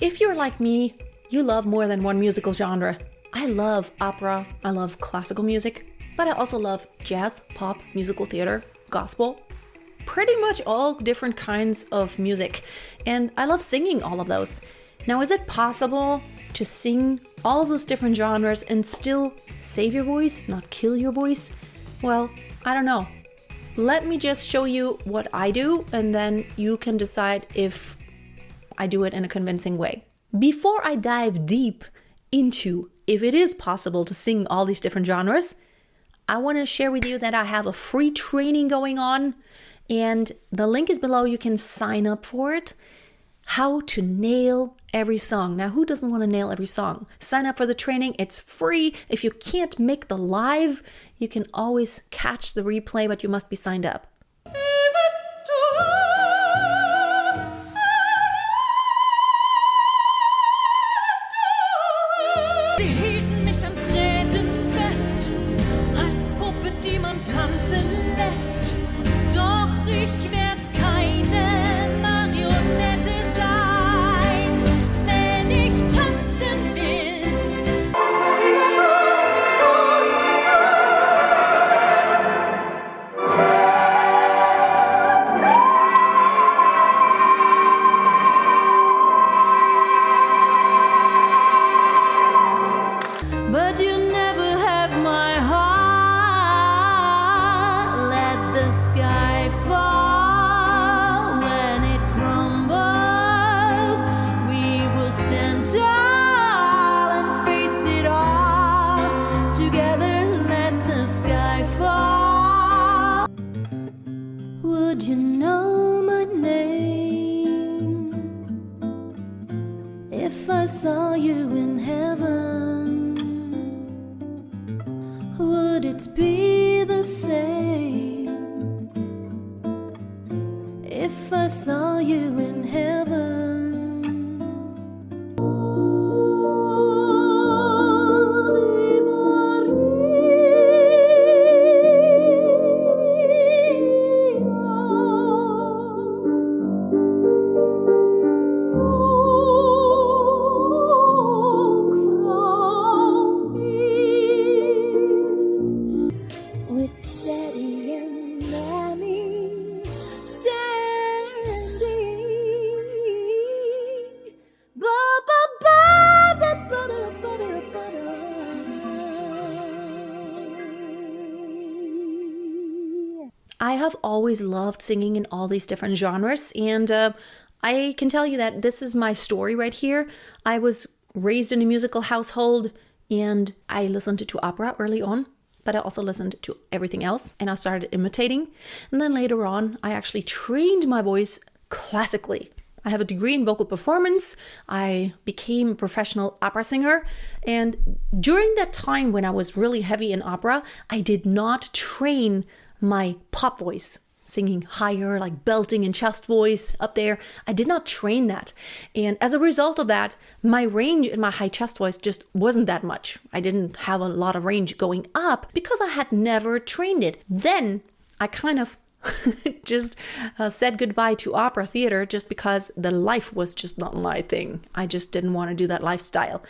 If you're like me, you love more than one musical genre. I love opera, I love classical music, but I also love jazz, pop, musical theater, gospel, pretty much all different kinds of music. And I love singing all of those. Now, is it possible to sing all of those different genres and still save your voice, not kill your voice? Well, I don't know. Let me just show you what I do, and then you can decide if I do it in a convincing way. Before I dive deep into if it is possible to sing all these different genres, I want to share with you that I have a free training going on, and the link is below. You can sign up for it. How to nail every song. Now, who doesn't want to nail every song? Sign up for the training. It's free. If you can't make the live, you can always catch the replay, but you must be signed up. Sie hielten mich an Drähten fest, als Puppe, die man tanzen lässt. Doch ich werd keine Marionette sein, wenn ich tanzen will. But you never have my heart. Let the sky fall when it crumbles. We will stand tall and face it all. Together, let the sky fall. Would you know my name if I saw you in heaven? Would it be the same if I saw you in heaven? With Daddy and Mommy standing, I have always loved singing in all these different genres, and I can tell you that this is my story right here. I was raised in a musical household, and I listened to opera early on, but I also listened to everything else, and I started imitating. And then later on, I actually trained my voice classically. I have a degree in vocal performance. I became a professional opera singer. And during that time when I was really heavy in opera, I did not train my pop voice, singing higher, like belting and chest voice up there. I did not train that. And as a result of that, my range in my high chest voice just wasn't that much. I didn't have a lot of range going up because I had never trained it. Then I kind of just said goodbye to opera theater just because the life was just not my thing. I just didn't want to do that lifestyle.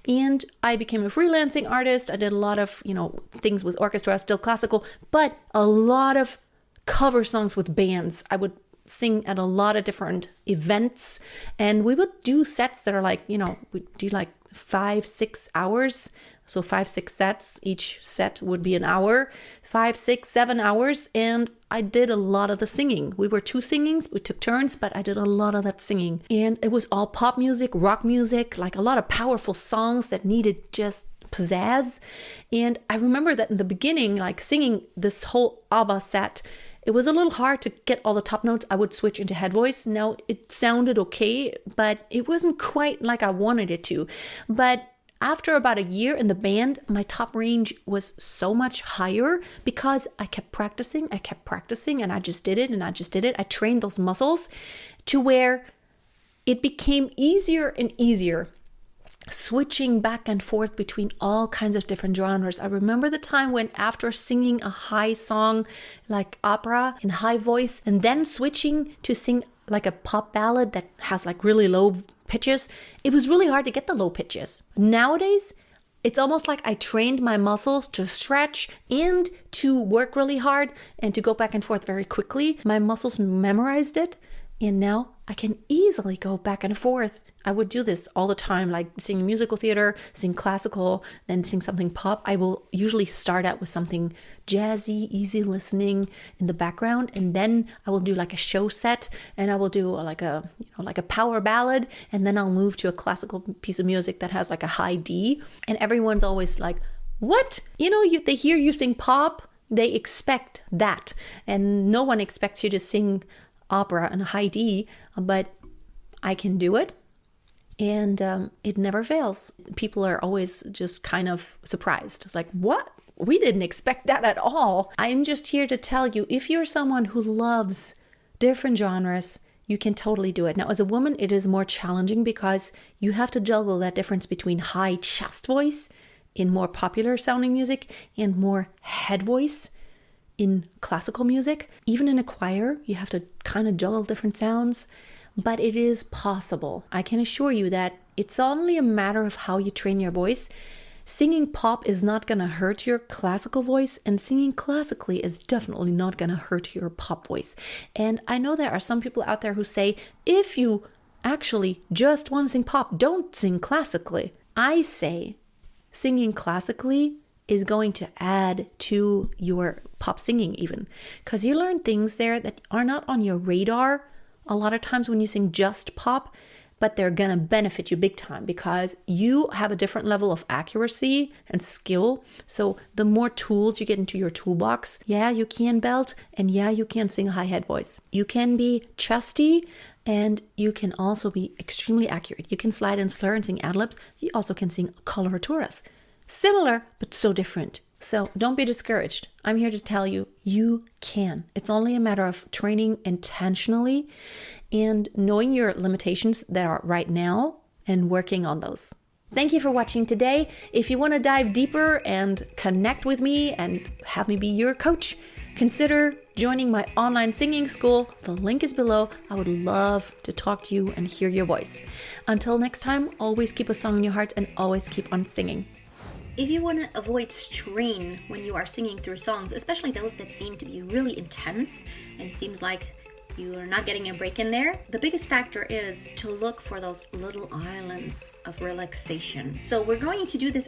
And I became a freelancing artist. I did a lot of, things with orchestra, still classical, but a lot of cover songs with bands. I would sing at a lot of different events, and we would do sets that are like, we'd do like 5-6 hours. So 5-6 sets, each set would be an hour, 5-6-7 hours. And I did a lot of the singing. We were 2 singings, we took turns, but I did a lot of that singing. And it was all pop music, rock music, like a lot of powerful songs that needed just pizzazz. And I remember that in the beginning, like singing this whole ABBA set, it was a little hard to get all the top notes. I would switch into head voice. Now it sounded okay, but it wasn't quite like I wanted it to. But after about a year in the band, my top range was so much higher because I kept practicing, and I just did it, I trained those muscles to where it became easier and easier switching back and forth between all kinds of different genres. I remember the time when after singing a high song like opera in high voice and then switching to sing like a pop ballad that has like really low pitches, it was really hard to get the low pitches. Nowadays, it's almost like I trained my muscles to stretch and to work really hard and to go back and forth very quickly. My muscles memorized it, and now I can easily go back and forth. I would do this all the time, like sing musical theater, sing classical, then sing something pop. I will usually start out with something jazzy, easy listening in the background, and then I will do like a show set, and I will do like a power ballad, and then I'll move to a classical piece of music that has like a high D, and everyone's always like, "What? They hear you sing pop, they expect that, and no one expects you to sing opera in a high D, but I can do it." And it never fails. People are always just kind of surprised. It's like, what? We didn't expect that at all. I'm just here to tell you, if you're someone who loves different genres, you can totally do it. Now, as a woman, it is more challenging because you have to juggle that difference between high chest voice in more popular sounding music and more head voice in classical music. Even in a choir, you have to kind of juggle different sounds. But it is possible. I can assure you that it's only a matter of how you train your voice. Singing pop is not going to hurt your classical voice, and singing classically is definitely not going to hurt your pop voice. And I know there are some people out there who say, if you actually just want to sing pop, don't sing classically. I say singing classically is going to add to your pop singing even, because you learn things there that are not on your radar a lot of times when you sing just pop, but they're gonna benefit you big time because you have a different level of accuracy and skill. So the more tools you get into your toolbox, yeah, you can belt, and yeah, you can sing a high head voice. You can be chesty, and you can also be extremely accurate. You can slide and slur and sing ad-libs. You also can sing coloraturas. Similar, but so different. So don't be discouraged. I'm here to tell you, you can. It's only a matter of training intentionally and knowing your limitations that are right now and working on those. Thank you for watching today. If you want to dive deeper and connect with me and have me be your coach, consider joining my online singing school. The link is below. I would love to talk to you and hear your voice. Until next time, always keep a song in your heart and always keep on singing. If you want to avoid strain when you are singing through songs, especially those that seem to be really intense, and it seems like you are not getting a break in there, the biggest factor is to look for those little islands of relaxation. So we're going to do this